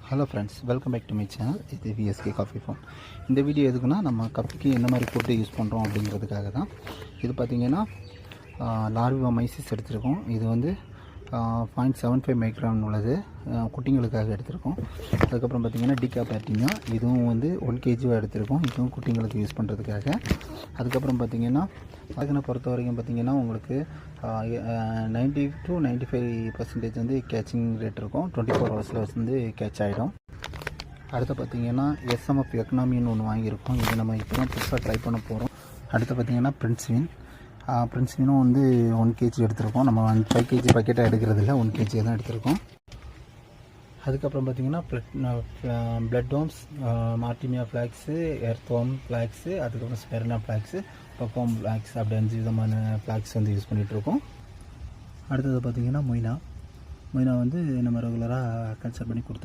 Hello friends, welcome back to my channel. இது VSK coffee phone. இந்த video எதுக்குன்னா, நம்ம கஃபிக்கு என்ன மாதிரி ஃபுட்டு யூஸ் பண்ணுறோம் அப்படிங்கிறதுக்காக தான். இது பார்த்திங்கன்னா லார்விவா மைசிஸ் எடுத்திருக்கோம். இது வந்து 0.75 மைக்ரான் உள்ளது, குட்டிங்களுக்காக எடுத்திருக்கோம். அதுக்கப்புறம் பார்த்திங்கன்னா டிகாபேட்டினா, இதுவும் வந்து 1 kg எடுத்திருக்கோம். இதுவும் குட்டிங்களுக்கு யூஸ் பண்ணுறதுக்காக. அதுக்கப்புறம் பார்த்திங்கன்னா அதுக்குன்னு பொறுத்த வரைக்கும் பார்த்திங்கன்னா உங்களுக்கு 90 to 95% வந்து கேச்சிங் ரேட் இருக்கும். 24 ஹவர்ஸில் வந்து கேட்ச் ஆகிடும். அடுத்து பார்த்திங்கன்னா SMF எக்கனாமின்னு ஒன்று வாங்கியிருக்கோம். இது நம்ம இப்போ தான் புதுசாக ட்ரை பண்ண போகிறோம். அடுத்து பார்த்திங்கன்னா பிரின்ஸ்வினும் வந்து 1 kg எடுத்திருக்கோம். நம்ம 5 kg பக்கெட்டாக எடுக்கிறது இல்லை, 1 kg தான் எடுத்திருக்கோம். அதுக்கப்புறம் பார்த்திங்கன்னா பிளட் வார்ம்ஸ், மார்டிமியா ஃப்ளாக்ஸு, எர்த்வார்ம் ஃப்ளாக்ஸு, அதுக்கப்புறம் ஸ்பெர்னா ஃப்ளாக்ஸு, பப்பாம் ஃப்ளாக்ஸ், அப்படி 5 விதமான ஃப்ளாக்ஸ் வந்து யூஸ் பண்ணிகிட்ருக்கோம். அடுத்தது பார்த்திங்கன்னா மொய்னா வந்து நம்ம ரெகுலராக கல்ச்சர் பண்ணி கொடுத்து